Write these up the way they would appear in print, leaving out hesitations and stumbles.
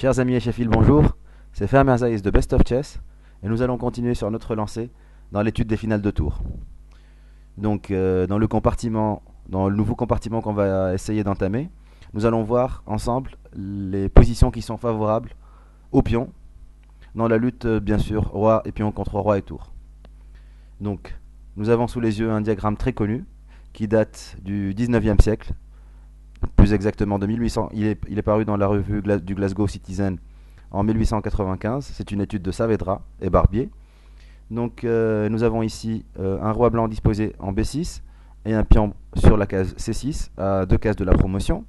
Chers amis et Sheffield, bonjour, c'est Fermer Zayes de Best of Chess et nous allons continuer sur notre lancée dans l'étude des finales de tour. Donc dans le nouveau compartiment qu'on va essayer d'entamer, nous allons voir ensemble les positions qui sont favorables au pion dans la lutte bien sûr roi et pion contre roi et tour. Donc nous avons sous les yeux un diagramme très connu qui date du 19e siècle, plus exactement de 1800. Il est paru dans la revue du Glasgow Citizen en 1895. C'est une étude de Saavedra et Barbier. Donc nous avons ici un roi blanc disposé en B6 et un pion sur la case C6 à deux cases de la promotion,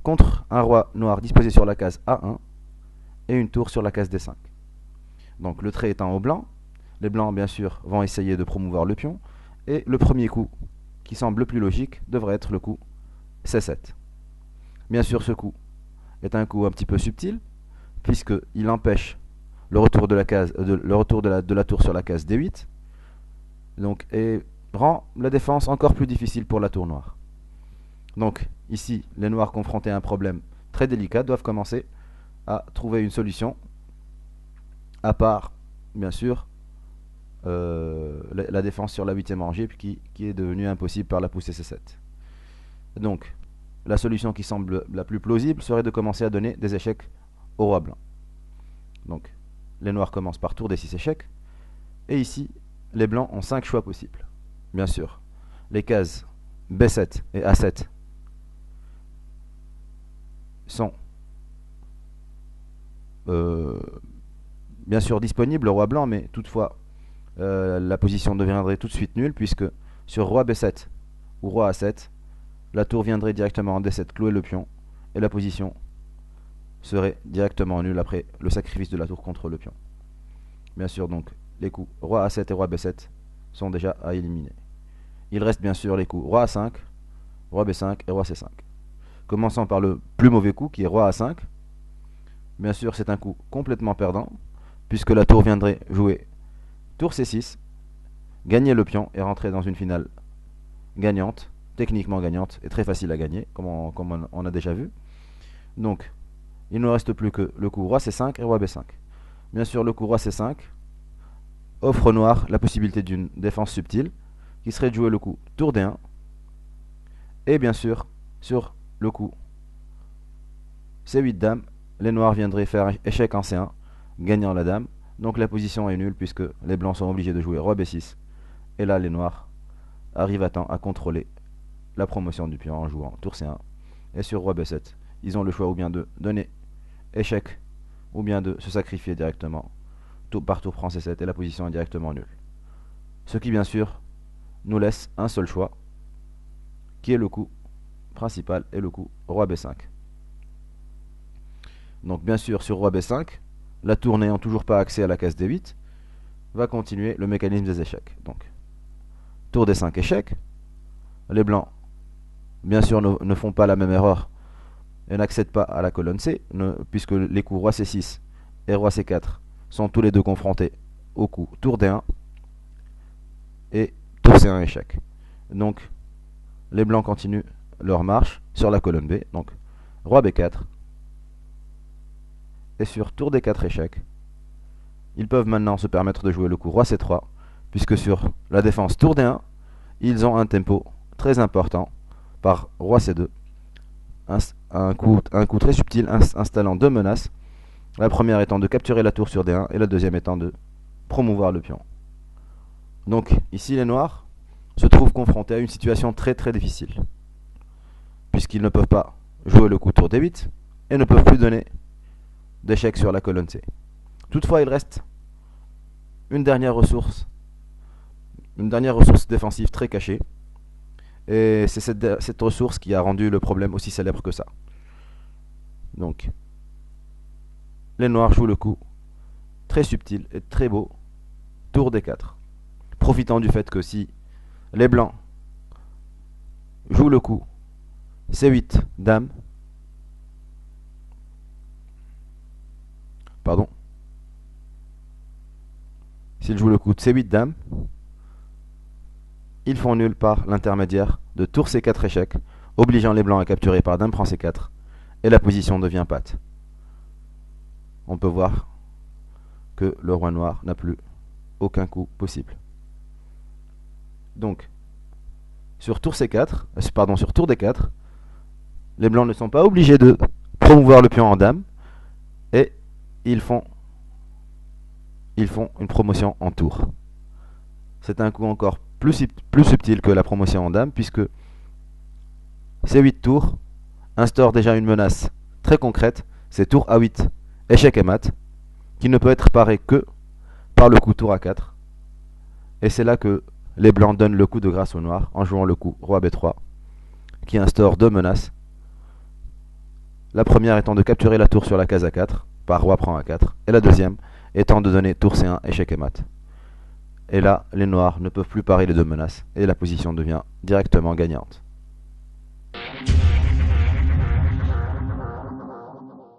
contre un roi noir disposé sur la case A1 et une tour sur la case D5. Donc le trait étant au blanc, les blancs bien sûr vont essayer de promouvoir le pion, et le premier coup qui semble le plus logique devrait être le coup C7. Bien sûr, ce coup est un coup un petit peu subtil, puisqu'il empêche le retour de la tour sur la case D8, donc, et rend la défense encore plus difficile pour la tour noire. Donc ici, les noirs confrontés à un problème très délicat doivent commencer à trouver une solution, à part, bien sûr, la défense sur la 8ème rangée qui est devenue impossible par la poussée C7. Donc, la solution qui semble la plus plausible serait de commencer à donner des échecs au roi blanc. Donc, les noirs commencent par tour D6 échecs, et ici, les blancs ont 5 choix possibles. Bien sûr, les cases B7 et A7 sont bien sûr disponibles au roi blanc, mais toutefois, la position deviendrait tout de suite nulle, puisque sur roi B7 ou roi A7, la tour viendrait directement en D7 clouer le pion, et la position serait directement nulle après le sacrifice de la tour contre le pion. Bien sûr, donc, les coups roi A7 et roi B7 sont déjà à éliminer. Il reste bien sûr les coups roi A5, roi B5 et roi C5. Commençons par le plus mauvais coup qui est roi A5. Bien sûr, c'est un coup complètement perdant, puisque la tour viendrait jouer tour C6, gagner le pion et rentrer dans une finale gagnante, techniquement gagnante et très facile à gagner, comme on a déjà vu. Donc, il ne reste plus que le coup roi C5 et roi B5. Bien sûr, le coup roi C5 offre au noir la possibilité d'une défense subtile, qui serait de jouer le coup tour D1, et bien sûr, sur le coup C8 dame, les noirs viendraient faire échec en C1, gagnant la dame. Donc la position est nulle puisque les blancs sont obligés de jouer roi B6. Et là, les noirs arrivent à temps à contrôler la promotion du pion en jouant tour C1. Et sur roi B7, ils ont le choix ou bien de donner échec ou bien de se sacrifier directement. Par tour prend C7 et la position est directement nulle. Ce qui bien sûr nous laisse un seul choix, qui est le coup principal et le coup roi B5. Donc bien sûr sur roi B5, la tour n'ayant toujours pas accès à la case D8, va continuer le mécanisme des échecs. Donc tour D5 échec, les blancs bien sûr ne font pas la même erreur et n'accèdent pas à la colonne C, puisque les coups roi C6 et roi C4 sont tous les deux confrontés au coup tour D1 et tour C1 échec. Donc les blancs continuent leur marche sur la colonne B, donc roi B4, et sur tour D4 échec, ils peuvent maintenant se permettre de jouer le coup roi C3, puisque sur la défense tour D1, ils ont un tempo très important par roi C2, un coup très subtil installant deux menaces, la première étant de capturer la tour sur D1 et la deuxième étant de promouvoir le pion. Donc ici les noirs se trouvent confrontés à une situation très très difficile, puisqu'ils ne peuvent pas jouer le coup tour D8 et ne peuvent plus donner d'échec sur la colonne C. Toutefois, il reste une dernière ressource défensive très cachée, et c'est cette ressource qui a rendu le problème aussi célèbre que ça. Donc, les noirs jouent le coup très subtil et très beau, tour D4, profitant du fait que si les blancs jouent le coup C8 dame, pardon, s'ils jouent le coup de C8 dame, ils font nul par l'intermédiaire de tour C4 échec, obligeant les blancs à capturer par dame prend C4, et la position devient pate. on peut voir que le roi noir n'a plus aucun coup possible. Donc, sur tour C4, sur tour D4, les blancs ne sont pas obligés de promouvoir le pion en dame et ils font une promotion en tour. C'est un coup encore plus subtil que la promotion en dame puisque ces 8 tours instaurent déjà une menace très concrète, c'est tour A8, échec et mat, qui ne peut être paré que par le coup tour A4. Et c'est là que les blancs donnent le coup de grâce aux noirs en jouant le coup roi B3, qui instaure deux menaces. La première étant de capturer la tour sur la case A4 par roi prend A4, et la deuxième étant de donner tour C1, échec et mat. Et là, les noirs ne peuvent plus parer les deux menaces, et la position devient directement gagnante.